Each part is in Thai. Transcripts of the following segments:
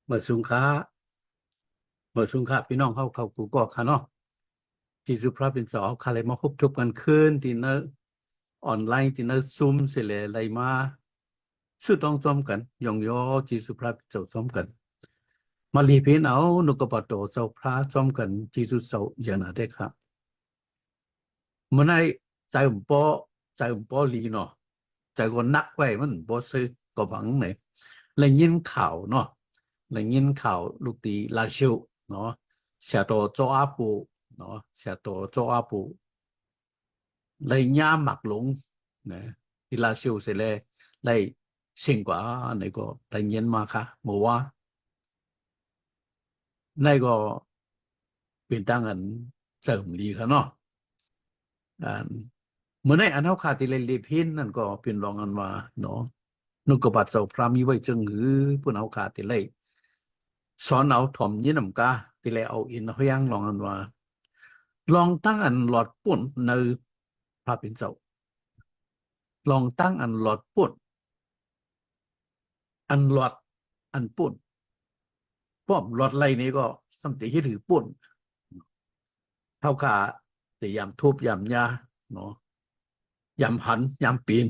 เมื่อสุงค้าเมื่อสุงค้าพี่น้องเข้ากูก็ค่ะเนาะจีสุพระเป็นสาวคาเลยมาพบทุกกันคืนที่เนอออนไลน์ที่เนอซูมเสร็จเลยอะไรมาสุดต้องซ้อมกันยองยอจีสุพระเป็นสาวซ้อมกันมาลีเพนเอานุกปะโตเจ้าพระซ้อมกันจีสุเสาวอย่างนั้นได้ครับเมื่อไหร่ใจผมปอลีเนาะใจก็นักไว้มันบ่ซื้อก็หวังไหนเลยยินข่าวเนาะเลยยินข่าวลูกตีลาชิวเนาะเสียตัวโจอาปูเนาะเสียตัวโจอาปูเลยย่าหมักหลงนะที่ลาชิวเสร็จเลยเลยสิ่งกว่าในก็เลยยินมาค่ะบอกว่าในก็เป็นตั้งอันเสริมดีค่ะเนาะอ่าเมื่อในอันเขาขาดที่เลยรีพินนั่นก็เป็นรองอันว่าเนาะนุกบัดเสาพรามีไว้จึงหือผู้เอาขาดที่เลยสอนเอาถ่อมยินนำกาที่เลยเอาอินเขายังลองอันว่าลองตั้งอันหลอดปุ่นในพระเป็นเจ้าลองตั้งอันหลอดปุ่นอันหลอดอันปุ่นป้อมหลอดไรนี้ก็สัมติที่ถือปุ่นเท่าขาแต่ยามทุบยามยาเนาะยามหันยามปีน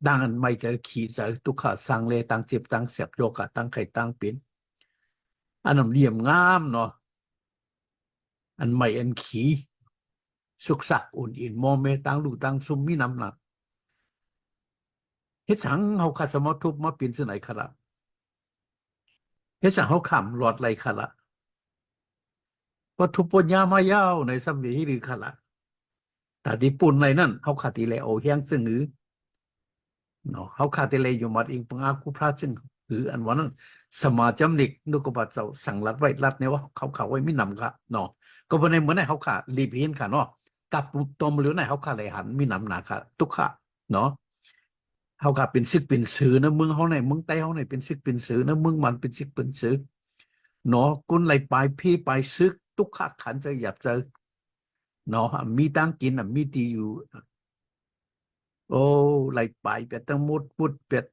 ดังอันไม่เจอขี่เจอตุกขาสังเลตังเจ็บตังเสียบโยกะตังไข่ตังปีนอันนั้นเลี่ยมงามเนาะอันไม่อันขี่สุกสักอุ่นอินโมเมตังลูตังซุมมีน้ำหนักเฮ็ดสังเขาขาสมอทุบมาปีนสไหนขละเฮ็ดสังเขาขำหลอดไรขละก็ทุบปนยามายาวในสัมเวหิริขละแต่ที่ปุ่นในนั่นเขาขาดตีเลโอเฮียงซึ่งหือเนาะเขาขาดตีเลอยู่มัดอิงปังอากุพระซึ่งหืออันวันนั้นสมาจำนิกนุกบัตเจ้าสั่งรัดไว้รัดเนี่ยว่าเขาไว้ไม่นำค่ะเนาะก็เป็นในเหมือนในเขาขารีพีนค่ะเนาะกับตมหรือในเขาขาเลยหันมีนำหนาค่ะทุกค่ะเนาะเขาขาเป็นซึกเป็นสือนะมึงเขาไหนมึงไต้เขาไหนเป็นซึกเป็นสือนะมึงมันเป็นซึกเป็นสือเนาะกุนไหลไปพี่ไปซึกทุกขะขันจะหยับจะเนาะมีตั้งกินมีที่อยู่โอ้ไหลไปเป็ดตั้งมุดเป็ด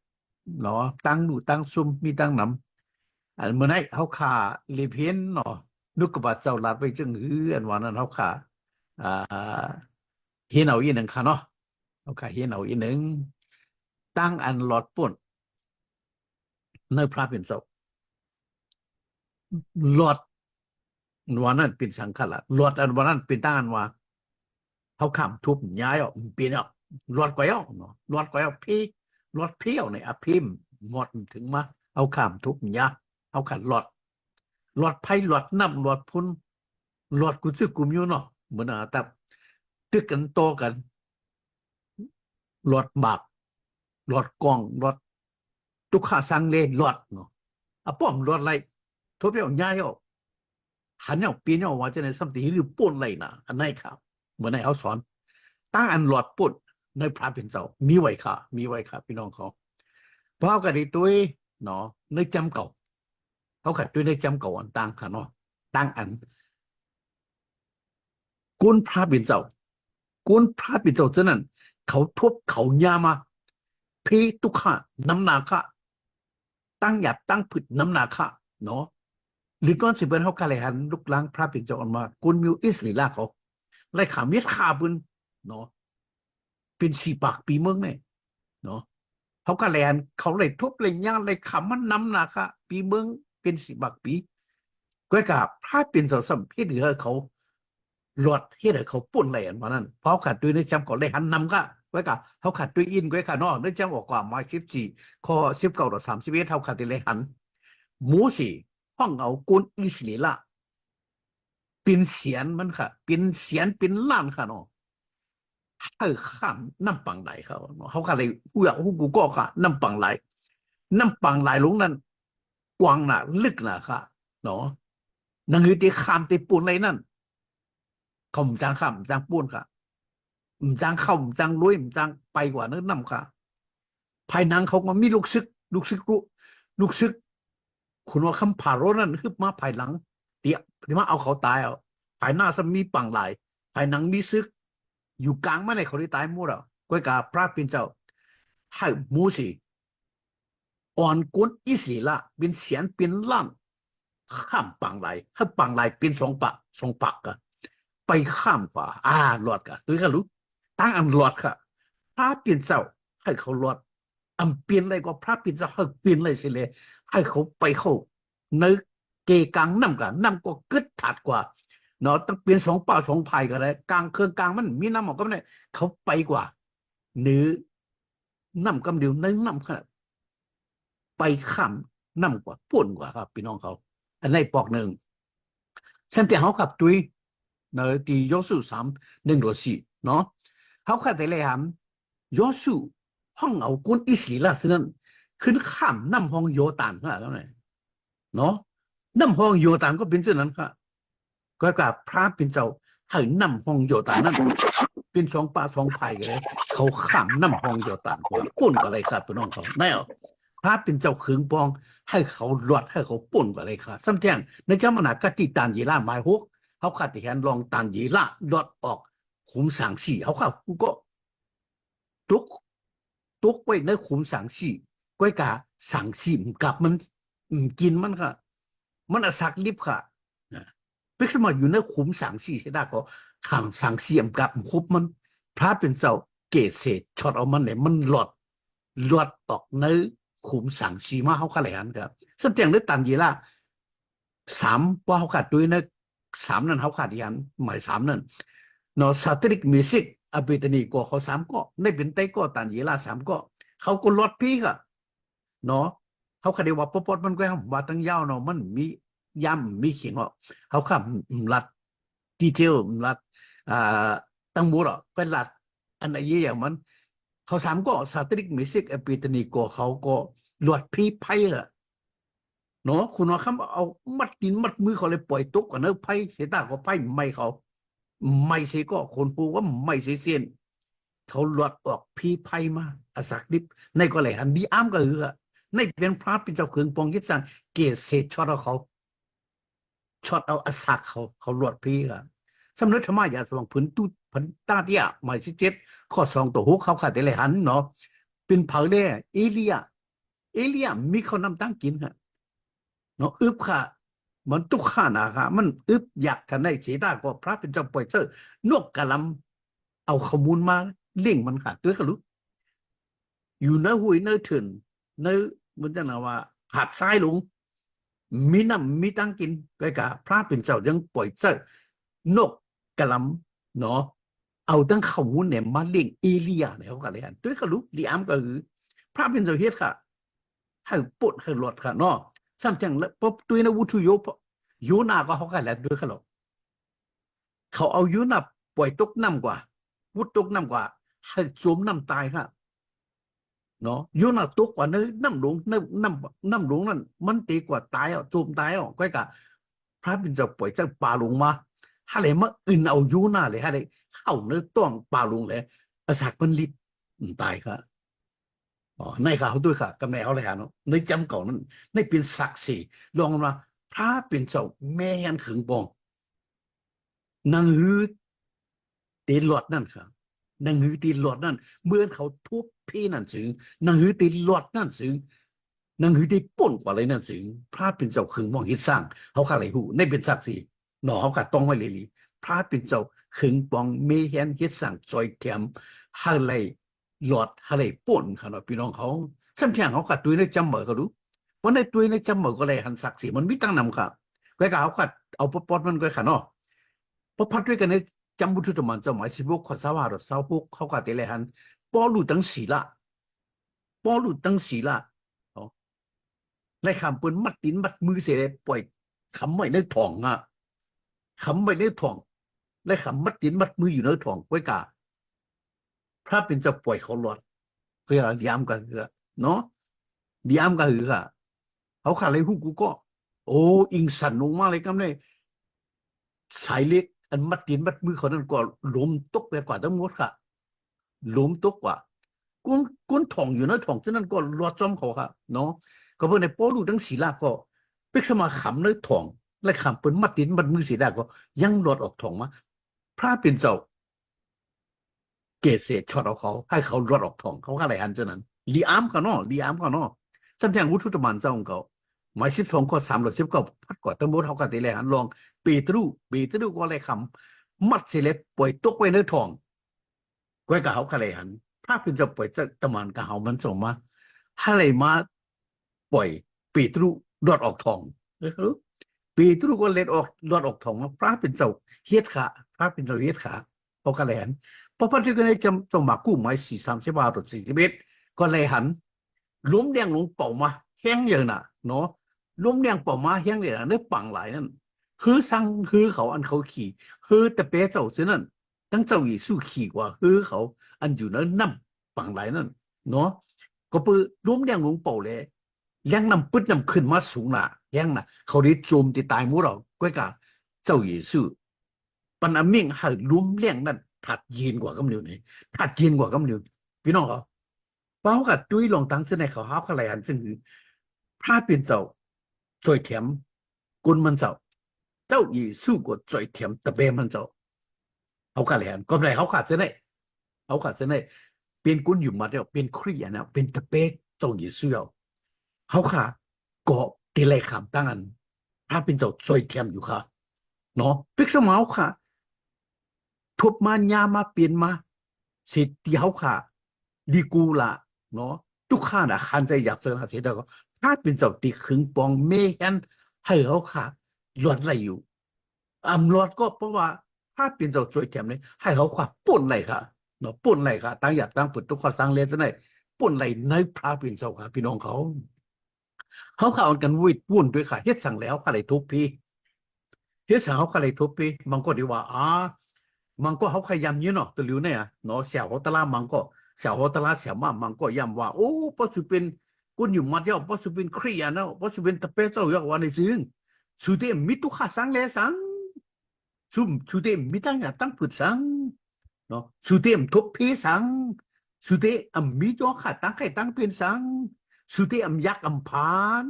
เนาะตั้งหนูตั้งซุ่มมีตั้งนำอันเมื่อไหร่เขาขาลีเพียนเนาะนุกกบฏเจ้าลัดไปจึงหืออันวันนั้นเขาขาอ่าเฮียนเอาอีหนึ่งค่ะเนาะเขาขาเฮียนเอาอีหนึ่งตั้งอันหลอดปุ่นในพระเป็นศพหลอดวันนั้นเป็นสังขละหลอดอันวันนั้นเป็นตั้งอันว่าเขาขำทุบย้ายออกเปลี่ยนออกหลอดก้อยออกเนาะหลอดก้อยออกพี่หลอดเพี้ยวเนี่ยอภิมหมดถึงมาเอาขำทุบย้ายเอาขัดหลอดหลอดไพ่หลอดน้ำหลอดพุนหลอดกุซึกุมอยู่เนาะเหมือนแต่ตึกกันโตกันหลอดบากหลอดกองหลอดตุกขาสังเลหลอดเนาะอ่ะป้อมหลอดไรทุบเพี้ยวย้ายออกหันเอาปีนเอาว่าจะในสัมติหรือป่นไรนะอันไหนครับเหมือนในเขาสอนตั้งอันหลอดป่นในพระเป็นเจ้ามีไว้ค่ะมีไว้ค่ะพี่น้องเขาเพราะกันดีตัวเนาะในจำเก่าเขาขัดด้วยในจำเก่าอันตั้งค่ะเนาะตั้งอันกุนพระเป็นเจ้ากุนพระเป็นเจ้าเจ้านั้นเขาทุบเขายามาพีตุขะน้ำหนาคะตั้งหยัดตั้งผึดน้ำหนาคะเนาะหรือก้อนสิเบิร์เขากาเลยหันลุกล้างพระเป็นเจ้าออกมากุนมิวอิสลีลาเขาไล่ขาเมียดขาบุญเนาะเป็นสี่ปากปีเมืองเนี่ยเนาะเขากาเลยหันเขาเลยทุบเลยย่างเลยขามันน้ำหนาคะปีเมืองเป็นสี่ปากปีก็กับพระเป็นเจ้าสัมเพศเหนือเขาหลอดเฮ็ดให้เขาปุ่นไหลอันวันนั้นเพราะขัดด้วยในจำก่อนเลยหันนำก็ไว้กับเขาขัดด้วยอินไว้ค่ะนอกในจำออกกว่ามา14ข้อ19 ต่อ 31เท่าขัดเลยหันหมูสิห้องเอากุนอิสลีละเป็นเสียนมันค่ะเป็นเสียนเป็นล้านค่ะเนาะให้ข้ามน้ำปังไหลเขาเนาะเขาขัดเลยอุ้ยหูกูก็ค่ะน้ำปังไหลน้ำปังไหลลงนั้นกว้างน่ะลึกน่ะค่ะเนาะนังคือที่ข้ามที่ปูนไรนั่นเขาจางข้ามจางปูนค่ะ จางเข้าจางรวยจางไปกว่านั้นนำค่ะภายหนังเขามันมีลูกซึกลูกซึกคุณว่าคำผ่าร้นั่นคือมาภายหลังเดี๋ยวที่มาเอาเขาตายเอาภายหน้าสมีปังหลายภายหนังมีซึกอยู่กลางมาในเขาได้ตายหมดอ่ะก้อยกาพระเป็นเจ้าให้มูสิโอ อ่อนกวนอีสีละเป็นเสียนเป็นล้านข้ามปังไหลให้ปังไหลเป็นสองปากกะไปข้ามกว่าหลอดกะตัวก็รู้ตั้งอันหลอดค่ะพระเปลี่ยนเจ้าให้เขาหลอดอันเปลี่ยนอะไรก็พระเปลี่ยนเจ้าให้เปลี่ยนอะไรสิเลยให้เขาไปเข้าในเกกังน้ำกันน้ำก็กึดถัดกว่าเนาะต้องเปลี่ยน2 ป่า 2 ภัยกันเลยกลางเครื่องกลางมันมีน้ำออกก็ไม่ได้เขาไปกว่าหรือน้ำกำเดียวในน้ำขนาดไปข้ามน้ำกว่าป่วนกว่าครับพี่น้องเขาอันในปอกหนึ่งเส้นเปียเขาขับตุยเนาะที่ยอสุ3:1-4เนาะเขาขับแต่เลยครับยอสุห้องเอากุนอิสรีละซึ่งนั้นขึ้นข้ามน้ำห้องโยตานค่ะแล้วไงเนาะน้ำห้องโยตานก็เป็นเช่นนั้นค่ะก็กับพระเป็นเจ้าให้น้ำห้องโยตานนั้นเป็น2 ป่า 2 ภัยกันเลยเขาข้ามน้ำห้องโยตานกว่าป่นกับอะไรครับพี่น้องเขาแน่พระเป็นเจ้าขึงปองให้เขาหลอดให้เขาป่นกับอะไรค่ะซ้ำแท้งในเจ้ามนากติตานยีล่าหมายฮกเขาขัดที่แขนลองตานยีล่าหลอดออกขุมสังสีเขาขับกูก็ตุกไว้ในขุมสังสีก้อยกาสังสีกับมันกินมันค่ะมันอสักลิบค่ะเป็นสมัยอยู่ในขุมสังสีใช่ได้ก็ขังสังสีกับคุบมันพระเป็นเจ้าเกศเศษช็อตเอามันเนี่ยมันหลอดออกในขุมสังสีมาเขาขะไรกันครับสำเตียงได้ตันยีล่า3 ว่าเขาขาดด้วยนะ3นั้นเขาขาดยันหมาย3นั้นเนาะสตริกมิวสิกอเบตนีก็เขา3ก็ในเป็นไตก็ตันยีล่า3ก็เขาก็ลดพี่ค่ะเนาะเขาคดีว่าปปมันก็ว่าตั้งยาวเนาะมันมีย่ำมีเขียงอ่ะเขาขับรัดดีเทลรัดอ่าตั้งมูลอ่ะเป็นรัดอันไหนอย่างมันเขา3ก็สตริกมิวสิกอเบตนีก็เขาก็ลดพี่ไพ่อ่ะเนาะคุณว่าคำเอามัดกินมัดมือเขาเลยปล่อยตกกันเนอะไพ่เสียตาก็ไพ่ไม่เขาไม่เสียก็คนพูว่าไม่เสียเสียนเขาหลดออกพี่ไพ่มาอาศักดิบในก็เลยอันดีอ้ามก็คือในเป็นพระเป็นเจ้าเขืองปองยึดสั่งเกศเศษช็อตเอาเขาช็อตเอาอาศักเขาหลดพี่ค่ะสำนึกธรรมะอย่าสว่างผืนตู้ผันตาเดียหมายที่7 ข้อ 2ตัว6เขาขาดแต่เลยหันเนาะเป็นเผาเล่เอเลียมีเขานำตั้งกินค่ะเนาะอึบค่ะมันตุกข้านาค่ะมันอึบอยากกันได้เสียดายก็พระเป็นเจ้าปล่อยเตอร์นกกะลำเอาข้อมูลมาเล่งมันค่ะด้วยกันรู้อยู่เนื้อหุยเนื้อถึนเนื้อมันจะนะว่าหักซ้ายลงมีน้ำมีตั้งกินไปกับพระเป็นเจ้ายังปล่อยเตอร์นกกะลำเนาะเอาตั้งข้อมูลเนี่ยมาเล่งเอเลียเนี่ยเขากันเลยด้วยกันรู้ดีอ้ามก็คือพระเป็นเจ้าเฮ็ดค่ะให้ปดให้หลดค่ะเนาะซ้ำจังแล้วปุ๊บตัวนะวุฒิโยนาก็เขากันแล้วด้วยกันหรอกเขาเอาโยนาปล่อยตกน้ำกว่าวุฒิตกน้ำกว่าให้จมน้ำตายค่ะเนาะโยนาตกกว่าเนื้อน้ำหลวงน้ำหลวงนั่นมันตีกว่าตายอ่ะจมตายอ่ะก็กะพระบินจะปล่อยจากป่าลงมาอะไรมาอื่นเอาโยนาเลยอะไรเข้าเนื้อต้องป่าลงเลยอาศักมันลิบตายค่ะอ๋อในข่าวด้วยค่ะกำเนิดเขาเลยฮะเนาะในจำเก่านั้นในเป็นศักดิ์ศรีลองมาพระเป็นเจ้าแม่ยันขึงปองนางฮือตีหลอดนั่นค่ะนางฮือตีหลอดนั่นเมื่อเขาทุบพี่นั่นสึงนางฮือตีหลอดนั่นสึงนางฮือตีป่นกว่าอะไรนั่นสึงพระเป็นเจ้าขึงปองฮิตสร้างเขาขาอะไรหูในเป็นศักดิ์ศรีหนอเขาขาต้องไว้เลยพระเป็นเจ้าขึงปองเมเฮียนฮิตสร้างจอยแถมอะไรหลอดอะไรป่นค่ะเนาะพี่น้องเขาซ้ำแทงเขาขัดตัวในจำเหมือเขาดูว่าในตัวในจำเหมือก็เลยหันศักดิ์ศรีมันไม่ตั้งนำค่ะก็เขาขัดเอาปอดมันก็ขันเนาะพอพัดด้วยกันในจำบุตรธรรมันจะหมาย16 ข้อ 26เขาขัดแต่เลยหันปอลูตั้งสีละปอลูตั้งสีละอ๋อในคำเปิ้นมัดตินมัดมือเสียปล่อยคำไม่ได้ถ่องอ่ะคำไม่ได้ถ่องและคำมัดตินมัดมืออยู่ในถ่องไว้กาพระเป็นจะปล่อยเขาหลอดเพื่อเลี้ยมกันคือเนาะเลี้ยมกันคือค่ะเขาขาดอะไรหูกูก็โอ้อิงสันลงมาเลยกันเลยสายเล็กอันมัดตีนมัดมือเขานั้นก็ล้มตกไปกว่าทั้งหมดค่ะล้มตกกว่ากุ้นถ่องอยู่นะถ่องที่นั่นก็รอดจอมเขาค่ะเนาะก็เพื่อนในโป้ดูทั้งศีลาก็เป็กสมาขำเลยถ่องและขำเป็นมัดตีนมัดมือศีลาก็ยังรอดออกถ่องมาพระเป็นเจ้าเกศเศษช็อตเอาเขาให้เขารอดออกถ่องเขาอะไรอันเจ้านั้นลีอามเขาเนาะลีอามเขาเนาะ จำแทงวุฒิตมันเจ้าของเขาหมาย12 ข้อ 319พัดก่อนทั้งหมดเขาก็ตีเลยหันลองปีตรูก็เลยคำมัดเสล็บปล่อยตกไว้ในท้องก้อยกับเขาก็เลยหันพระเป็นเจ้าปล่อยจะตะมันกับเขามันส่งมาให้เลยมาปล่อยปีตรูรอดออกท้องรู้ปีตรูก็เล็ดออกรอดออกท้องพระเป็นเจ้าเฮ็ดขาพระเป็นเจ้าเฮ็ดขาเขาก็เลยหันพอพระที่ก็เลยจำต้องมากู้หมาย435-41ก็เลยหันล้มแดงลงเป่ามาแห้งอย่างน่ะเนาะล้มแดงเป่ามาแห้งเลยนะเนื้อปังหลายนั่นคือสั่งคือเขาอันเขาขี่คือแต่เป๊ะเจ้าเสียนั่นตั้งเจ้าอีสู้ขี่กว่าคือเขาอันอยู่นั้นน้ำปังหลายนั่นเนาะก็ปื้ล้มแดงลงเป่าเลยแรงน้ำปึ๊ดน้ำขึ้นมาสูงน่ะแห้งน่ะเขาได้โจมตีตายหมู่เราก้อยกาเจ้าอีสู้ปันอมิ่งให้ล้มแรงนั่นถัดยีนกว่ากำเนิดนี่ถัดยีนกว่ากำเนิดพี่น้องเขาเพราะเขากัดด้วยลองตั้งเส้นในเขาหาอะไรอันซึ่งพระเป็นเจ้าจอยเถียมกุนมันเจ้าเจ้าอีสู้กว่าจอยเถียมตะเบมันเจ้าเขาขาดอะไรอันก็ไม่เขาขาดเส้นในเขาขาดเส้นในเป็นกุนอยู่มาเดียวเป็นครียนะเป็นตะเบเจ้าอีสู้เขาขาดก็ตีเลยคำตั้งอันพระเป็นเจ้าจอยเถียมอยู่ค่ะเนาะพิกสมาค่ะทุบมาญามาเปลี่ยนมาสิทธิ์เขาค่ะดีกูละเนาะทุกข้าน่ะคันใจอยากเจอหาเสียดก็ถ้าเป็นเจ้าตีขึงปองเมฆนให้เขาค่ะหลอดอะไรอยู่หลอดก็เพราะว่าถ้าเป็นเจ้าช่วยแถมนี้ให้เขาค่ะป่นอะไรค่ะเนาะป่นอะไรค่ะตั้งอยากตั้งปุตทุกข้อตั้งเรียนซะหน่อยป่นอะไรในพระเป็นเจ้าค่ะพี่น้องเขาข่าวกันวุ่นด้วยค่ะเฮ็ดสั่งแล้วค่ะเลยทุบพี่เฮ็ดสั่งเขาค่ะเลยทุบพี่บางก็ดีว่ามันก็เขาขยำเยอะเนาะตัวเหลียวเนี่ยเนาะเสี่ยวตะลามันก็เสี่ยวตะลาเสี่ยวมามันก็ย้ำว่าโอ้ปัจจุบันกุนอยู่มาเดียวปัจจุบันเครียดเนาะปัจจุบันตะเปเจ้าอยากว่าในซึ่งสุดเดมิตุขาสังเลสังสุดเดมิตั้งอย่าตั้งผุดสังเนาะสุดเดมทุบพีสังสุดเดมิจ้าขาตั้งใครตั้งเป็นสังสุดเดยักษ์ผาน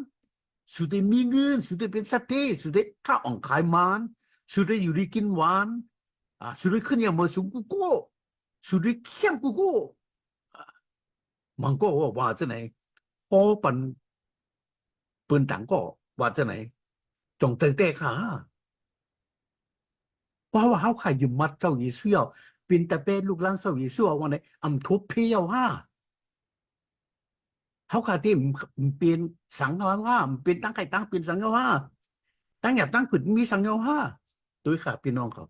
สุดเดมีเงินสุดเดเป็นสติสุดเดข้าอ่องขายมันสุดเดอยู่ดีกินหวานสุดขึ้นอย่างมาสูงกูโก้สุดเขี้ยงกูโก้มันก็ว่าจะไหนพอปันปืนต่างก็ว่าจะไหนจงเตะขาเพราะว่าเขาขายยืมมัดเจ้าหญิงเสื้อเป็นแต่เป็นลูกหลานเจ้าหญิงเสื้อวันไหนทุบเพียวเขาขายที่เป็นสังเว่าเป็นตั้งใครตั้งเป็นสังว่าตั้งอยากตั้งผุดมีสังว่าด้วยค่ะพี่น้องครับ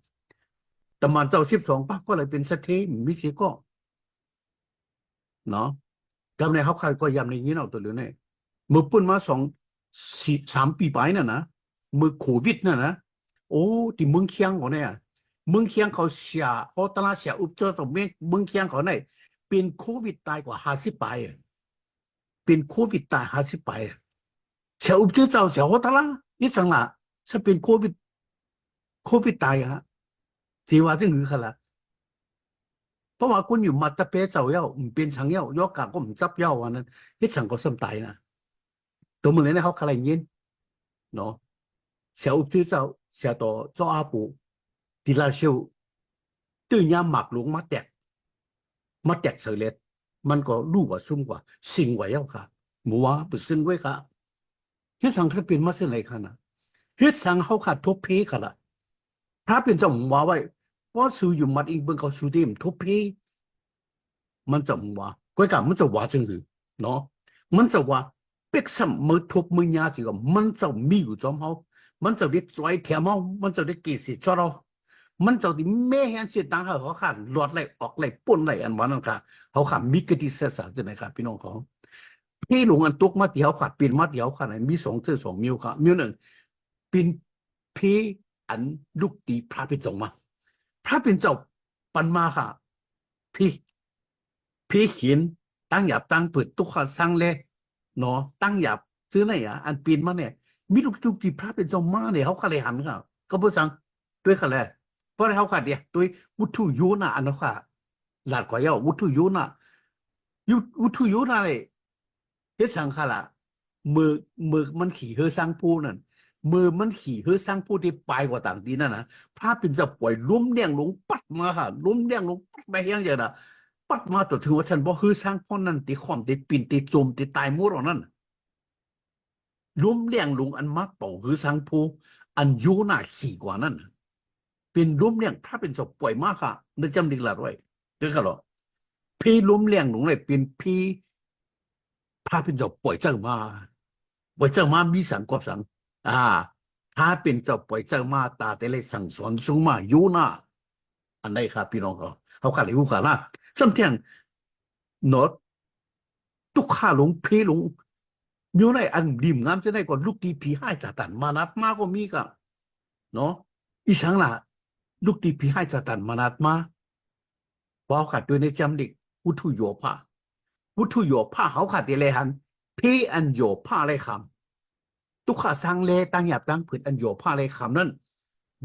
แต่มันเจ้า12ป้าก็เลยเป็นสเตมมิสิก็เนาะกำในเขาขายก็ยำในนี้เนาะตัวเหลือเนี่ยมือปุ่นมา3 ปีไปน่ะนะมือโควิดน่ะนะโอ้ที่เมืองเคียงเขาเนี่ยเมืองเคียงเขาเสียเขาตลาดเสียอุปเจอตรงเมืองเคียงเขาเนี่ยเป็นโควิดตายกว่า50 ไปเป็นโควิดตาย50 ไปเสียอุปเจอเจ้าเสียเขาตลาดนี่สังละถ้าเป็นโควิดตายอะที่ว่าถึงขนาดเพราะว่าคุณอยู่มาตะเปเจ้าเย้าเป็นสังเย้ายกกาก็มันจับเย้าวันนั้นที่สังก็สมตายนะตัวมึงเลยนะเขาใครเงี้ยเนาะเสียอุปเจ้าเสียต่อเจ้าอาปูทีละเชียวตื่นยามหมักหลวงมาแตกเสล็ดมันก็รู้ว่าซุ่มกว่าสิ่งไว้เย้าค่ะหมูว่าไปซึ่งไว้ค่ะเฮ็ดสังถ้าเป็นมาเส้นไหนค่ะนะเฮ็ดสังเขาขาดทุบพีค่ะละพระเป็นเจ้าหมูว่าไว้เพราะสูอยู่มัดอีกเบิ่งเขาสูเต็มทุบพีมันจะว่าก้อยกามันจะว่าจังหือเนาะมันจะว่าเป็กซ้ำมือทุบมือยาสิก็มันจะมีอยู่จอมเขามันจะได้จอยแถมเขามันจะได้เกสิจอเรามันจะได้แม่เห็นเสียตังเขาขาดหลอดไหลออกไหลป่นไหลอันวันนั้นค่ะเขาขาดมีกติเสสารจะไหนครับพี่น้องของพี่หลวงอันตุกมาเดียวขาดปีนมาเดียวขาดไหนมี2 นิ้วครับนิ้วหนึ่งปีนพี่อันลูกตีพระเป็นสงมาพระเป็นเจ้าปันมาค่ะพี่เขียนตั้งหยาบตั้งเปิดตุกขาสร้างเลยเนาะตั้งหยาบซื้อไหนอันปีนมาเนี่ยมีลูกตีพระเป็นเจ้ามาเนี่ยเขาขเลยหันค่ะก็เพื่อสั่งด้วยขเลยเพราะเขาขาดเดียด้วยวุฒิโยนะอันนั้นค่ะหลาดกว่าเยาวุฒิโยนะวุฒิโยนะเลยเฮ็ดสั่งค่ะละมือมันขี่เฮือสร้างผู้นั่นมือมันขี่เฮือสร้างผู้ที่ปลายกว่าต่างดีนั่นนะพระเป็นจะปล่อยล้มแดงลงปัดมาค่ะล้มแดงลงปัดไปยังอย่างน่ะปัดมาตัวถึงว่าฉันบอกเฮือสร้างพ่อนั่นตีขอมตีปิ่นตีโจมตีตายมู่เรานั่น ล้มเลี้ยงลุงอันมาเป่าคือสังภูอันยูน่าขี่กว่านั้นเป็นล้มเลี้ยงพระเป็นศพป่วยมากค่ะนึกจำดีละด้วยเด็กก็หรอพี่ล้มเลี้ยงลุงเลยเป็นพี่พระเป็นศพป่วยเจ้ามาป่วยเจ้ามามีสังกบสังอ่าถ้าเป็นศพป่วยเจ้ามาตาแต่เลยสั่งสอนสูงมายูน่าอันใดครับพี่น้องเขาขาดรู้ขาดละสัมเทียงโนดตุกข้าหลงพี่หลงมีอะไรอันริมงามจะได้ก่อนลูกตีผีให้จ่าตันมานัดมาก็มีกับเนาะอีสังละลูกตีผีให้จ่าตันมานัดมาบอกขัดด้วยในจำเด็กวุทุโยภาวุทุโยภาเขาขัดตีเลยหันพี่อันโยภาเลยคำตุกข้าสังเลตั้งหยาบตั้งผืนอันโยภาเลยคำนั้น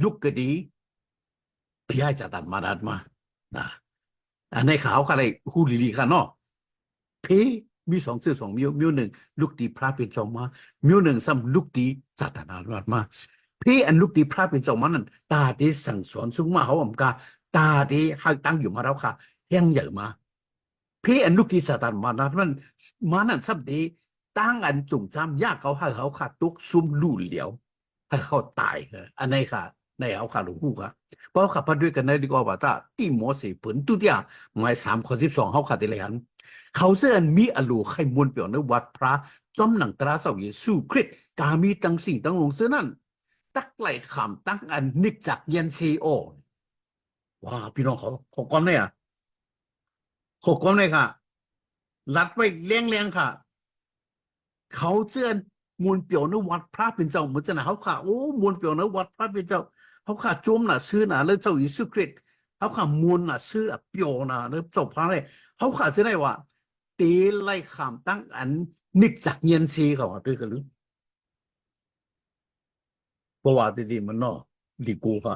ลูกกระดีพี่ให้จ่าตันมานัดมานะอันในข่าวอะไรฮูลิลีกันเนาะ เพมีสองชื่อสองมิวหนึ่งลูกตีพระเป็นสองมามิวหนึ่งซ้ำลูกตีศาสนาลอดมาเพอันลูกตีพระเป็นสองมานั่นตาที่สั่งสอนสูงมาเขาอมกาตาที่ให้ตั้งอยู่มาแล้วค่ะยังใหญ่มาเพอันลูกตีศาสนามานั่นมานั่นซ้ำดีตั้งอันจุ่มซ้ำยากเขาให้เขาขาดตุกซุ่มลู่เหลียวให้เขาตายค่ะอันไหนค่ะในเอาขาหลวงปู่ค่ะเพราะขับพัดด้วยกันในดีกว่าตาที่หมอสีผลตุเดียหมาย3 ข้อ 12เขาขาดอะไรกัน เขาเสื่อนมีอลูไข่มวลเปี่ยวในวัดพระจอมหนังตราเสาเยซูคริสต์กามีตั้งสิ่งตั้งลงเสื้อนั่นตักไหลขำตั้งอันนิกจากเยนซีโอว้าพี่น้องเขาขอกรเนี่ยขอกรเนี่ยค่ะรัดไว้เลี้ยงค่ะเขาเสื่อนมวลเปี่ยวในวัดพระเป็นเจ้าเหมือนจะนะเขาค่ะโอ้มวลเปี่ยวในวัดพระเป็นเจ้าเขาค่ะจมน่ะซื้อน่ะแล้วเจ้าเยซูคริสต์เขาค่ะมวลน่ะซื้อเปี่ยวน่ะแล้วเจ้าพระเลยเขาค่ะจะได้ว่า ตีไล่ขามตั้งอันนิกจากเงียนซีเขาด้วยกันหรือเพราะว่าตีมันเนาะดีกูค่ะ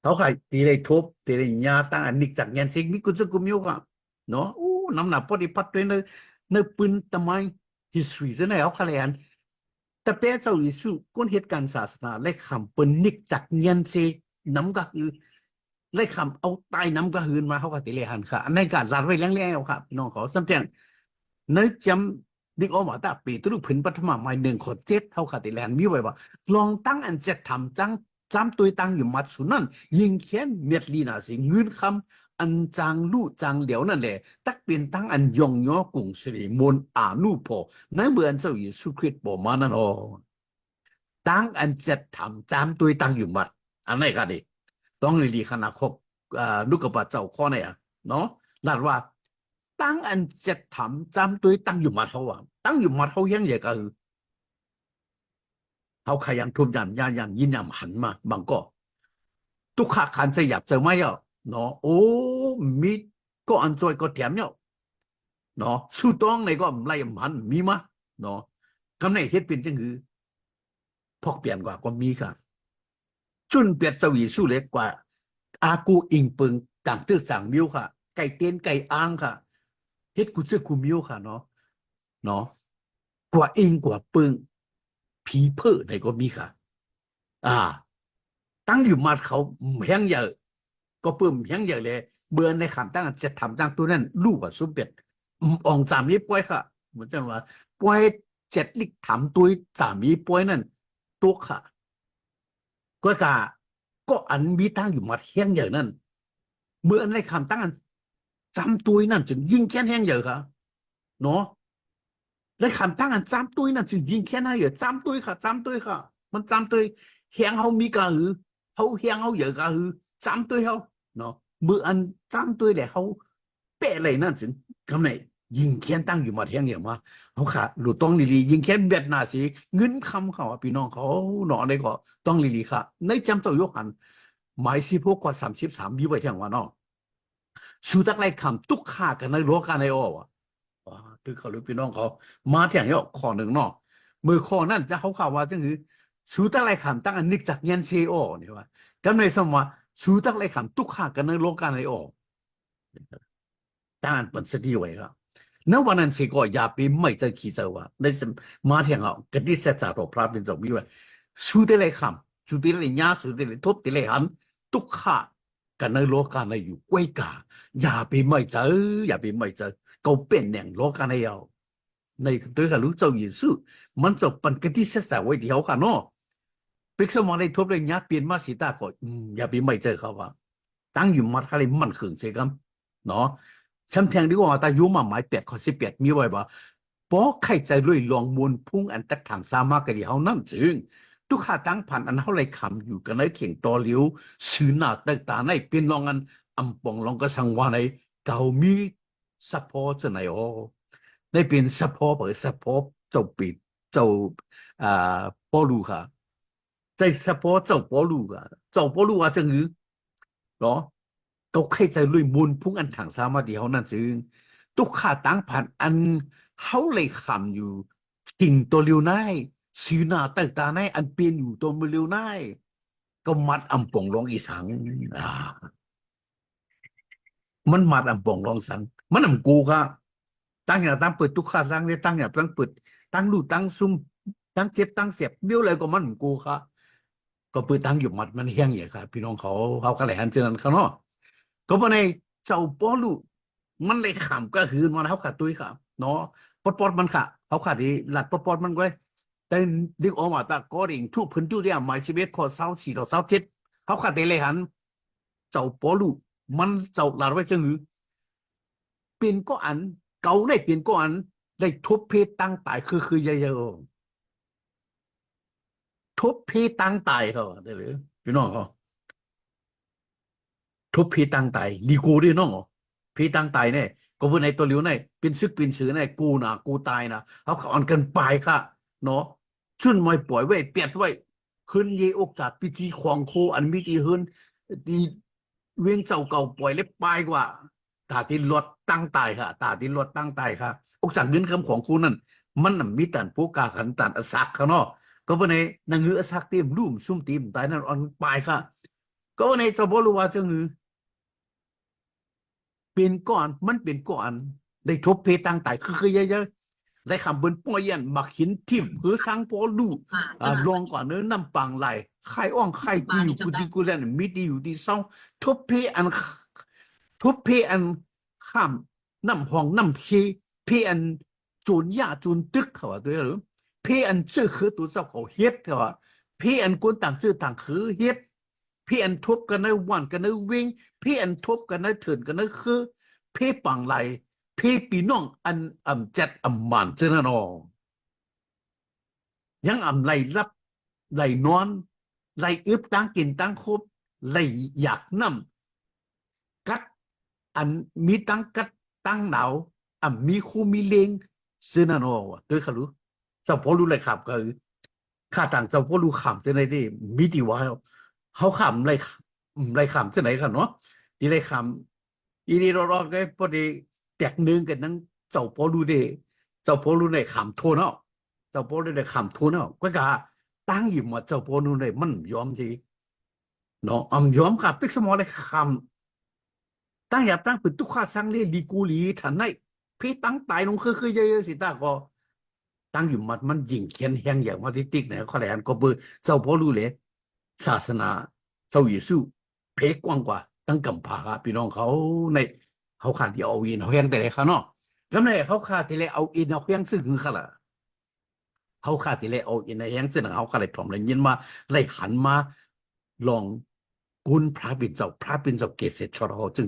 เขาใครตีไล่ทุบตีไล่ยาตั้งอันนิกจากเงียนซีมีกุศลกุมิวค่ะเนาะโอ้น้ำหนักพอดีพัดด้วยในปืนทำไม history จะไหนเอาคะแนนแต่เป้เจ้าอิสุก้นเหตุการณ์ศาสนาไล่ขามปืนนิกจากเงียนซีน้ำก็คือไล่คำเอาใต้น้ำก็หืนมาเขาก็ตีเลยหันค่ะในการรัดไว้แรงๆครับพี่น้องเขาสัมเจง ในจำนึกออกมาแต่ปีตรุผืนปัทมาไม่1 ข้อ 7เท่าขาติแลนมีไว้ว่าลองตั้งอันจะทำจังจำตัวตั้งอยู่มัดสุนันยิงเขียนเม็ดลีนาสิเงินคำอันจางลู่จางเหลียวนั่นแหละตักเป็นตั้งอันยองย่อกุ่งสิริมนอานุพอในเมื่ออันเจ้าเยซูคริสต์บอกมานั่นอ๋อตั้งอันจะทำจำตัวตั้งอยู่มัดอันไหนกันดิต้องรีขนาดครบลูกกระบาดเจ้าข้อเนี่ยเนาะลาดว่า ตั้งอันจะทำจำตัวตั้งอยู่มาเท่าว่าตั้งอยู่มาเท่ายังไงก็คือเขาขยันทุบยำยำยินยำหันมาบางก็ตุกขาขันจะหยับจะไม่เอาเนาะโอ้มีก็อันจอยก็แถมเนี่ยเนาะสู้ต้องในก็ไล่มันมีมะเนาะคำในเฮ็ดเป็นจังคือพอกเปลี่ยนกว่าก็มีค่ะจุนเปียดสวีสู้เล็กกว่าอากูอิงปึงต่างตื้อสั่งมิวค่ะไก่เต้นไก่อ้างค่ะเฮ็ดกูเจอกูมิวค่ะเนาะเนาะ กว่าเองกว่าปึงผีเพ้อไหนก็มีค่ะอ่าตั้งอยู่มาเขาแห้งเยอะก็เพิ่มแห้งเยอะเลยเบื่อในขันตั้งจะทำตั้งตัวนั้นลูกว่าสุเป็ดอองสามีป่วยค่ะเหมือนจะว่าป่วยเจ็ดลิกถามตัวสามีป่วยนั่นตัวค่ะก็กะก็อันมีตั้งอยู่มาแห้งเยอะนั่นเมื่อในคำตั้งจำตัวนั่นจึงยิ่งแค้นแห้งเยอะค่ะเนาะ และขันตั้งอันจำตุ้ยนั่นจึงยิงแค่ไหนเหรอจำตุ้ยค่ะจำตุ้ยค่ะมันจำตุ้ยเฮียงเขามีกะหือเขาเฮียงเขาเยอะกะหือจำตุ้ยเขาเนาะมืออันจำตุ้ยแหละเขาเป๊ะเลยนั่นสิคำไหนยิงแค้นตั้งอยู่มาเทียงอย่างมาเขาขาหลุดต้องลียิงแค้นเบียดนาสีเงินคำเขาพี่น้องเขาหนอได้ก็ต้องลีค่ะในจำตัวยกหันหมายสิพวกกว่า33วิไว้เที่ยงวันเนาะชูตักไรคำตุกขากันในรั้วกันในอ้อวะ คือเขาหรือพี่น้องเขามาเถียงยอกข้อหนึ่งเนาะมือข้อนั่นจะเขาข่าวว่าจังคือชูตั้งไรขันตั้งอันนิกจากเงินซีโอนี่ว่ากันในสมัยชูตั้งไรขันตุกขากันในโลกาในโอตั้งอันเป็นสติไว้ครับณวันนั้นสิก็อย่าไปไม่จะขี้เจ้าว่าในมาเถียงเอากติเสจาโรพระเป็นจบมีไว้ชูตั้งไรคำชูตั้งไรญาชูตั้งไรทุบตั้งไรหันตุกขากันในโลกาในอยู่กวยกาอย่าไปไม่เจออย่าไปไม่เจอเขาเป็นอย่างโลกาในเอา ในตัวเขารู้เจ้าเยซูมันจะเป็นกันที่เสียไว้เดียวค่ะเนาะพิกสมองในทบเลยเนี้ยเปลี่ยนมาสีตาก็อย่าไปไม่เจอเขาว่าตั้งอยู่มาอะไรมันขึงเสียกันเนาะฉันแทงดีกว่าแต่ยุ่มาหมาย8 ข้อ 18มีไว้ว่าเพราะใครใจลุยลองมวลพุ่งอันตักถังสามารถกันเดียวนั่นจึงทุกข้าตั้งผ่านอันเขาเลยคำอยู่กันในเข่งตอเหลียวสื่อหน้าตตาในเป็นลองอันอำปองลองก็สังวาในเก่ามีซัพพอร์ตจะไหนอ๋อได้เป็นซัพพอร์ตเปิดซัพพอร์ตเจ้าปิดเจ้าอ่าปอลูค่ะ在ซัพพอร์ตเจ้าปอลูค่ะเจ้าปอลูว่าจะงือเหรอก็ใครใจลุยมุนพุ่งอันถังสามารถเดียวนั่นจึงทุกข้าตั้งผ่านอันเขาเลยคำอยู่ทิ้งตัวเลียวในสีหน้าตตาในอันเป็นอยู่ตัวมือเลียวในก็มัดอำปองลงอีสังอ่า มันมาดำป่องรองสังมันอำกูค่ะตั้งอย่างตั้งเปิดทุกข้าตั้งเนี่ยตั้งอย่างตั้งเปิดตั้งลู่ตั้งซุ่มตั้งเจ็บตั้งเสียบเบี้ยวอะไรก็มันอำกูค่ะก็เปิดตั้งอยู่มัดมันเฮี้ยงอย่างค่ะพี่น้องเขาก็เลยหันเจอนั้นเขาเนาะก็มาในเจ้าป้อลูมันเลยขำก็คือมันเขาขาดตุ้ยค่ะเนาะปอดมันค่ะเขาขาดดีหลัดปอดมันไว้แต่ดึกออกมาตาก็ดิ่งทุกพื้นที่เนี่ยหมายชีวิตข้อ24 ข้อ 27เขาขาดได้เลยหันเจ้าป้อลูมันเจ้าหลานไว้จังหือ เป็นก็อันเก่าได้เป็นก็อันได้ทบเพศตั้งตายคือเยอะๆทบเพศตั้งตายเขาได้หรือพี่น้องเขาทบเพศตั้งตายลีกูด้วยน้องเพศตั้งตายเนี่ยก็เพื่อนในตัวเหลียวเนี่ยเป็นซึกเป็นสือเนี่ยกูนะกูตายนะเขาอ่อนกันไปค่ะเนาะชุนมวยปล่อยไว้เปียดไว้ขึ้นเยอกจากพิธีของโคอันมิตีขึ้นดีเวียงเจ้าเก่าปล่อยเล็บปลายกว่าตาที่รถตั้งตายค่ะตาที่รถตั้งตายค่ะอกจากเงินคำของคุณนั่นมันมีแต่ผู้กาขันตันอสักเขาเนาะก็เป็นในนางเงืออสักเต็มรุ่มซุ่มเต็มตายนั่นอ่อนปลายค่ะก็ในตะบรู้ว่าเจ้าเงือเป็นก่อนมันเป็นก่อนได้ทบเพตั้งตายคือเยอะๆได้คำบนป้อยยันมักหินทิ่มหรือสังพอลูลองก่อนเนื้อน้ำปังไหลไข่อ่องไข่กูอยู่กูดีกูแลนมีดีอยู่ดีเศร้าทบเพอันทบเพอันข้ามน้ำห้องน้ำเพอันจูนยาจูนตึกเขาว่าด้วยหรือเพอันชื่อคือตัวเจ้าเขาเฮ็ดเขาว่าเพอันคนต่างชื่อต่างคือเฮ็ดเพอันทบกันในวันกันในวิ่งเพอันทบกันในเถินกันในคือเพปังไหลเพปีน้องอันจัดมันเจ้านั่นอยังไหลรับไหลนอนไหลอึบตั้งกินตั้งครบไหลอยากน้ำกัดอันมีตั้งกัดตั้งหนาวมีคู่มีเลงซึ่งนั่นอด้วยเขารู้เจ้าพ่อรู้เลยครับก็คือข้าต่างเจ้าพ่อรู้ขำจะไหนได้มีดีว่าเขาขำไรขำจะไหนกันเนาะดีไรขำอีนี่เราได้พอดีแตกนึงกันนั่งเจ้าพ่อรู้เดเจ้าพ่อรู้ในขำโทนเนาะเจ้าพ่อรู้ในขำโทนเนาะก็จะตั้งอยู่มาเจ้าพ่อรู้ในมันยอมทีเนาะยอมค่ะปิ๊กสมอเลยขำ ตั้งอย่าตั้งเป็นตุกข้าสร้างเล่ดีกูหลีทันได้พี่ตั้งตายลงคือเยอะๆสิตาก็ตั้งอยู่มันยิงเขียนแหงอย่างมาติติ๊กเนี่ยข้อแรกก็เบอร์เจ้าพ่อรู้เลยศาสนาเจ้าเยซูเพกกว้างกว่าตั้งกำพร้าพี่น้องเขาในเขาขาดที่เอาอินเอาแหงแต่ไหนเขาเนาะแล้วในเขาขาดที่เลยเอาอินเอาแหงซึ่งคือเขาละเขาขาดที่เลยเอาอินเอาแหงซึ่งเขาขาดเลยถ่อมเลยยินมาเลยหันมาลองกุนพระเป็นเจ้าเกศชรเขาจึง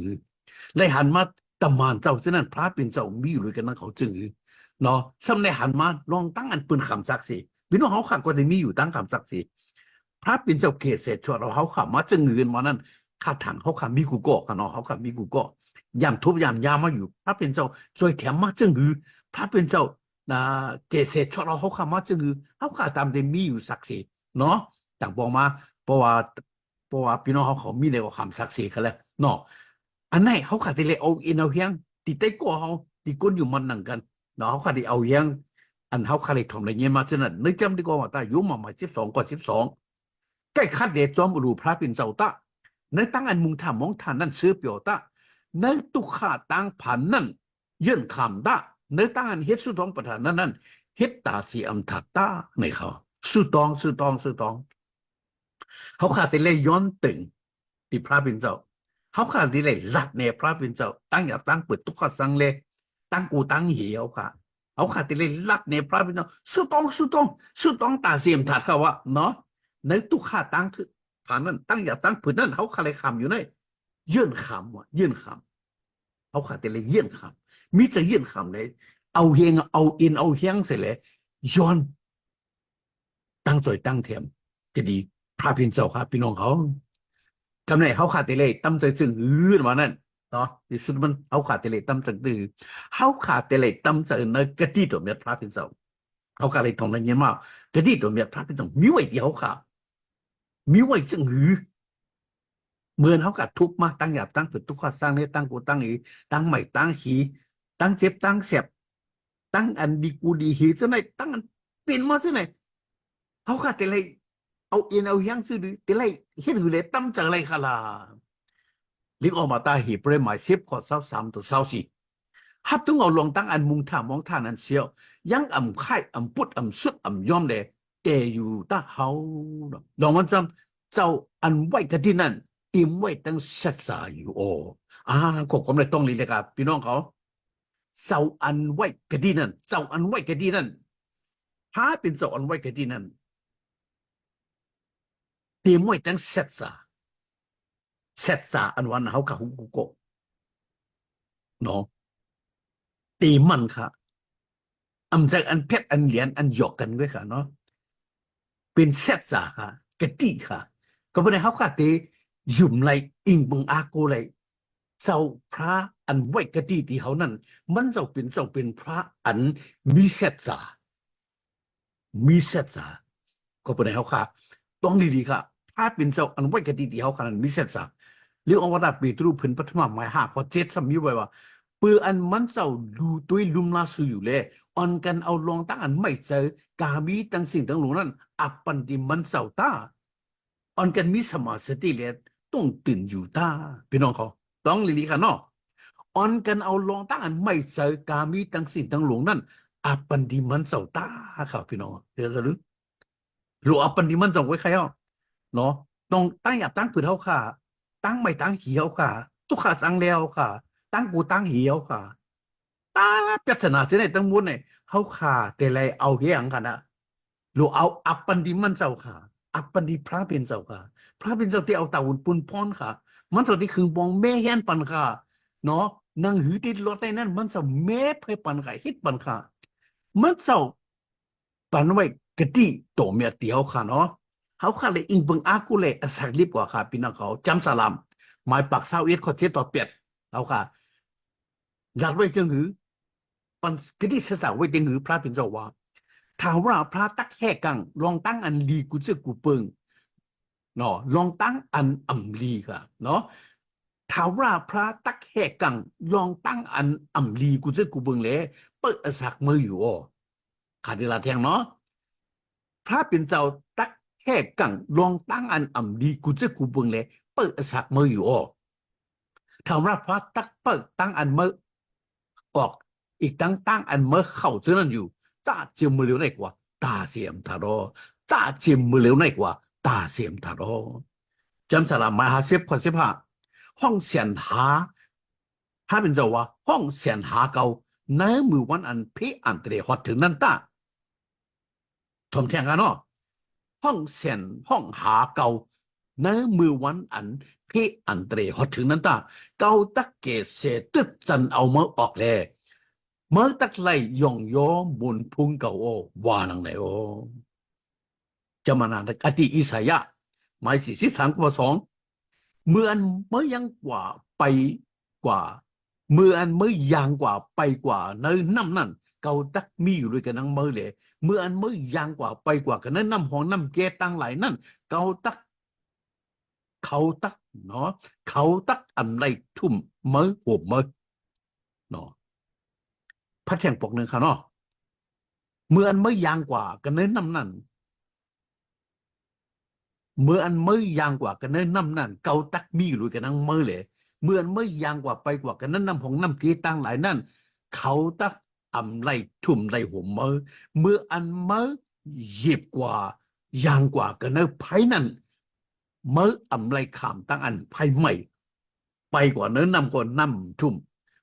เลยหันมาตำมานเจ้าเช่นนั้นพระเป็นเจ้ามีอยู่ด้วยกันนั้นเขาจึงเนาะซ้ำในหันมาลองตั้งอันปืนคำศักดิ์สิพี่น้องเขาขัดก็ได้มีอยู่ตั้งคำศักดิ์สิพระเป็นเจ้าเขตเศษชวเราเขาขับมาจึงเงินมานั้นข้าถังเขาขับมีกูโก้กันเนาะเขาขับมีกูโก้ยามทุบยามยามาอยู่พระเป็นเจ้าช่วยแถมมาจึงพระเป็นเจ้าเกษตรชวเราเขาขับมาจึงเขาขับตามได้มีอยู่ศักดิ์สิเนาะต่างบอกมาเพราะว่าพี่น้องเขามีในกว่าคำศักดิ์สิเขาแล้วเนาะ อันไหนเขาขาดที่เลยเอาอินเอาเฮียงติดใต้กัวเขาติดก้นอยู่มันหนังกันเนาะเขาขาดที่เอาเฮียงอันเขาขาดที่ทำอะไรเงี้ยมาฉะนั้นนึกจำดีกว่าว่าตายุ่งมาใหม่12 กว่า 12ใกล้คัดเดชจอมรูพระปิ่นเจ้าตาในตั้งอันมุงถามมองทานนั่นซื้อเปียวตาในตุขาตั้งผันนั่นยื่นคำตาในตั้งอันเฮ็ดสุดองประธานนั่นเฮ็ดตาสีอัมถัดตาในเขาสุดองเขาขาดที่เลยย้อนตึงติพระปิ่นเจ้า เขาขาดที่เลยรัดเนี่ยพระเป็นเจ้าตั้งอย่าตั้งเปิดทุกข้อสังเลยตั้งกูตั้งเหี่ยวค่ะ เอาขาดแต่เลยลัดในพระพี่น้องสุต้องตาเสียมถัดเขาว่าเนาะในตุกขาตั้งคือฐานนั้นตั้งอย่าตั้งผืนนั้นเขาขาเลยคำอยู่ในยื่นคำว่ะยื่นคำเอาขาดแต่เลยยื่นคำมิจะยื่นคำเลยเอาเฮงเอาอินเอาเฮียงเสร็จเลยย้อนตั้งใจตั้งเทียมก็ดีพระพินเจ้าครับพี่น้องเขากำเนิดเขาขาดแต่เลยตั้มใจซึ่งมานั่นเนาะที่สุดมันเขาขาดแต่เลยตั้มใจดื้อเขาขาดแต่เลยตั้มใจในกระดิ่ตัวเมียพระพินเจ้าเขาขาดเลยทองนั้นเงี้ยมากกระดิ่ตัวเมียพระพินเจ้ามีไว้เดียวขามีไว้จึงเหมือนเขากัดทุบมาตั้งหยาบตั้งฝึกทุกข้อสร้างเนี่ยตั้งกูตั้งอีตั้งใหม่ตั้งขีตั้งเจ็บตั้งเสียบตั้งอันดีกูดีหีจะไหนตั้งอันเป็นมาจะไหนเขาขาดแต่เลยเอาเอ็นเอายังซื้อดีแต่เลยเห็นอยู่เลยตั้งใจอะไรขลาลิกออกมาตาหีบเลยหมายเสียบขอเศร้าสามตัวเศร้าสี่ฮับต้องเอาลงตั้งอันมุงท่ามองท่านั้นเสียวยังอ่ำไข่อ่ำปุดอ่ำสุดอ่ำย่อมเลยแต่อยู่ตาเฮาลองมันจำเจ้าอันไว้กันที่นั่นติมไว้ตั้งศึกษาอยู่โอขบผมเลยต้องรีเลยครับพี่น้องเขาเจ้าอันไว้กันที่นั่นเจ้าอันไว้กันที่นั่นถ้าเป็นเจ้าอันไว้กันที่นั่นติมไว้ตั้งศึกษาอันวันเขากับฮุกุโกะเนาะตีมันค่ะอำจากอันเพชรอันเหรียญอันหยอกกันด้วยค่ะเนาะเป็นเซตสาค่ะกะติค่ะก็ไม่ได้เขาค่ะเตยุ่มไรอิงบังอาโกไรเจ้าพระอันไว้กะติที่เขานั่นมันเจ้าเป็นพระอันมีเซตสาก็ไม่ได้เขาค่ะต้องดีๆค่ะถ้าเป็นเจ้าอันไว้กะติที่เขาค่ะนั้นมีเซตสาเรื่ององค์วัดเปตรูพื้นปฐมหมาย5 ข้อ 7สมีไว้ว่าเปืออันมันเจ้าดูตัวลุมลาสูอยู่เลยออนกันเอาลองตั้งอันไม่เจอกามีตั้งสิ่งตั้งหลงนั้นอัปปันติมันเจ้าตาออนกันมีสมาสติเลยต้องตื่นอยู่ตาพี่น้องเขาต้องลีค่ะเนาะออนกันเอาลองตั้งอันไม่เจอกามีตั้งสิ่งตั้งหลงนั้นอัปปันติมันเจ้าตาครับพี่น้องเดี๋ยวกันหรืออัปปันติมันเจ้าไว้ใครอ่ะเนาะต้องตั้งอย่าตั้งผืนเท้าค่ะตั้งไม่ตั้งเหี่ยวค่ะทุกขาสั่งแล้วค่ะตั้งกูตั้งเหี่ยวค่ะตาพัฒนาเสนตั้งมุนเนี่ยเขาขาแต่ไรเอาเฮียงกันนะหรือเอาอัปปันดิมันเจ้าค่ะอัปปันดิพระเป็นเจ้าค่ะพระเป็นเจ้าที่เอาตาหุ่นปุนพรค่ะมันสดที่คือมองแม่แห่นปันค่ะเนาะนางหือติดรถได้นั่นมันจะแม่เพื่อปันค่ะฮิตปันค่ะมันเจ้าปันไว้กะทิโตเมียเตียวค่ะเนาะเขาขาเลยอิงเบิงอากูเลยสักรีบกว่าค่ะพี่น้องเขาจำสลามหมายปักเศร้าเอ็ดข้อเจ็ดต่อเป็ดเอาค่ะยัดไว้จึงหือ ปันกที่ศึกษาไว้เดงหือพระเป็นเจ้าว่าถามว่าพระตักแห่กังลองตั้งอันลีกุเจกูเปิงเนาะลองตั้งอันอ่ำลีค่ะเนาะถามว่าพระตักแห่กังลองตั้งอันอ่ำลีกุเจกูเปิงเลยเปิดสักมืออยู่อ๋อขาดเวลาแทงเนาะพระเป็นเจ้าตักแห่กังลองตั้งอันอ่ำลีกุเจกูเปิงเลยเปิดสักมืออยู่อ๋อถามว่าพระตักเปิดตั้งอันมือออกอีกตั้งอันเมื่อเข้าเจอนั่นอยู่จ้าเจียมมือเร็วในกว่าตาเสียมทารอจ้าเจียมมือเร็วในกว่าตาเสียมทารอจำสลามมาหาเซฟคนเซฟห้าห้องเสียนหาถ้าเป็นเจ้าว่าห้องเสียนหาเก่าในมือวันอันพี่อันเตรฮอดถึงนั่นตาทอมแทงกันเนาะห้องเสียนห้องหาเก่าในมือวันอันพี่อันเตรฮอดถึงนั่นตาเก่าตักเกษตึกจันเอามาออกเลยเมื่อตักไล่ย่องย้อมุนพุงเก่าโอวานังไหนโอจะมานานอดีอิสายะหมาย43 ข้อ 2เมื่ออันเมื่อยังกว่าไปกว่าเมื่ออันเมื่อยางกว่าไปกว่าในน้ำนั่นเกาตักมีอยู่ด้วยกันนั่งเมื่อเลยเมื่ออันเมื่อยางกว่าไปกว่ากันนั้นน้ำหองน้ำแกตั้งหลายนั่นเกาตักเขาตักเนาะเขาตักอันไรทุ่มเมื่อหัวเมื่อเนาะพัดแข่งปกหนึ่งค่ะเนาะเมื่ออันเมื่อยางกว่ากันนั้นน้ำนั่น เมื่ออันไม่ยางกว่ากันนั้นน้ำนั่นเกาตักมีอยู่ด้วยกันนั่งมือเลยเมื่ออันไม่ยางกว่าไปกว่ากันนั้นน้ำของน้ำกีตั้งหลายนั่นเขาตักอำไรทุ่มไรหัวมือเมื่ออันมือหยิบกว่ายางกว่ากันนั้นไพ่นั่นมืออำไรขามตั้งอันไพ่ใหม่ไปกว่านั้นน้ำก็น้ำทุ่ม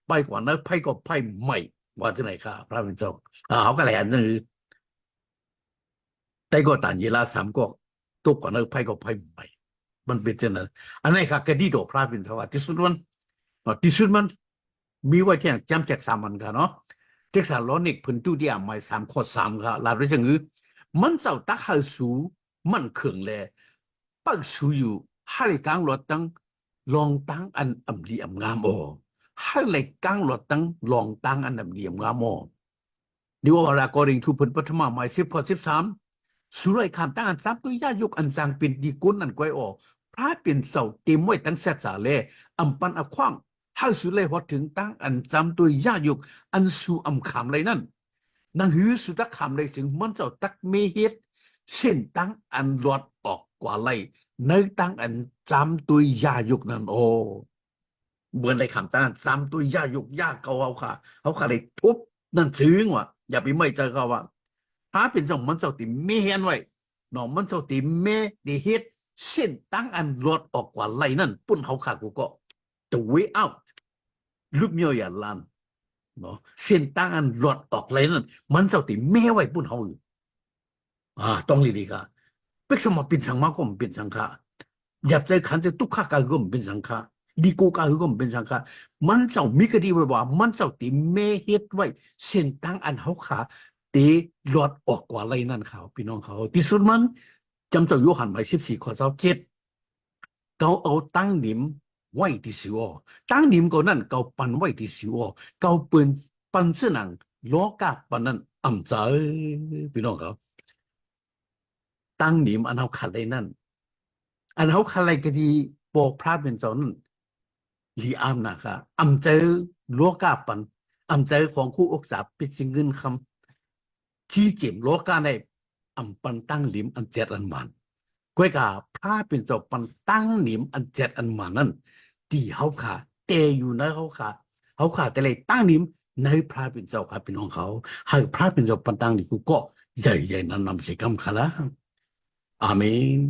ไปกว่านั้นไพ่ก็ไพ่ใหม่ ว่าที่ไหนค่ะพระเป็นเจ้าเขาก็เลยอันนึงแต่ก็ต่างเวลาสามก็ตุกก่อนเออไพ่ก็ไพ่ใหม่มันเป็นเช่นนั้นอันนี้ค่ะก็ดีดอกพระเป็นเจ้าว่าที่สุดมันที่สุดมันมีไว้ที่จำแจกสามันกันเนาะเท็กซัสล้อนิกพื้นที่ที่อ่ะไม่สามข้อสามค่ะลาด้วยจังือมันเจ้าตักให้สูมันเขื่องเลยปักสูอยู่ให้กลางรถตั้งลองตั้งอันอ่ำดีอ่ำงามโอให้เลยกลางรถตั้งลองตั้งอันอ่ำดีอ่ำงามโอ ดีว่า according to เพิ่นปฐมหมาย10 ข้อ 13สุรัยคำตั้งอัน3ตัวยายกอันสร้างเป็นดีกุนอันก้อยออกพระเป็นเสาเต็มไว้ตั้งเสตสาเลอำปันอขว้างถ้าสุเลยฮอดถึงตั้งอัน3ตัวยายกอันสู่อำคำเลยนั่นนังหือสุตักคำเลยถึงมันเจ้าตักเมเฮ็ดเส้นตั้งอันรอดออกกว่าไลในตั้งอัน3ตัวยายกนั่นโอเหมือนในคำตั้ง3ตัวยายกยากเขาค่ะเขาค่ะเลยทุบนั่นถึงว่ะอย่าไปไม่ใจเขาว่า ถ้าเป็นสองมันเจ้าติไม่เห็นไว้หนอมันเจ้าติไม่ได้เฮ็ดเส้นตั้งอันรอดออกกว่าไรนั่นปุ่นเขาขากูก็ the way out ลูกเมียวอย่าลันเนาะเส้นตั้งอันรอดออกไรนั่นมันเจ้าติไม่ไว้ปุ่นเขาอยู่ต้องลีค่ะเป็กสมเป็นสังมาก็เป็นสังฆะอย่าใจขันจะตุกขากาก็เป็นสังฆะดีกูกาก็เป็นสังฆะมันเจ้ามีคดีไว้ว่ามันเจ้าติไม่เฮ็ดไว้เส้นตั้งอันเขาขาตีหลอดออกกว่าไรนั่นเขาพี่น้องเขาที่สุดมันจำเจ้าโยหันไป14 ข้อ 27เขาเอาตั้งนิมไว้ที่สิวตั้งนิมก็นั่นเขาปันไว้ที่สิวเขาเปินปันเสนังโลกาปันนั่นอ่ำใจพี่น้องเขาตั้งนิมอันเขาขัดเลยนั่นอันเขาขัดอะไรก็ดีบอกพระเป็นเจ้านั่นลีอามนะคะอ่ำใจโลกาปันอ่ำใจของคู่อกษาเป็นสิ่งเงินคำชี้เจ็บโลกาในอ่ำปันตั้งลิมอันเจ็ดอันมันก้อยกาพาเป็นเจ้าปันตั้งหนิมอันเจ็ดอันมานั่นที่เขาขาเตอยู่นะเขาขาแต่เลยตั้งหนิมในพระเป็นเจ้าค่ะเป็นของเขาให้พระเป็นเจ้าปันตั้งนี่กูก็ใหญ่ๆนั้นนำเสียกรรมขาละอาเมน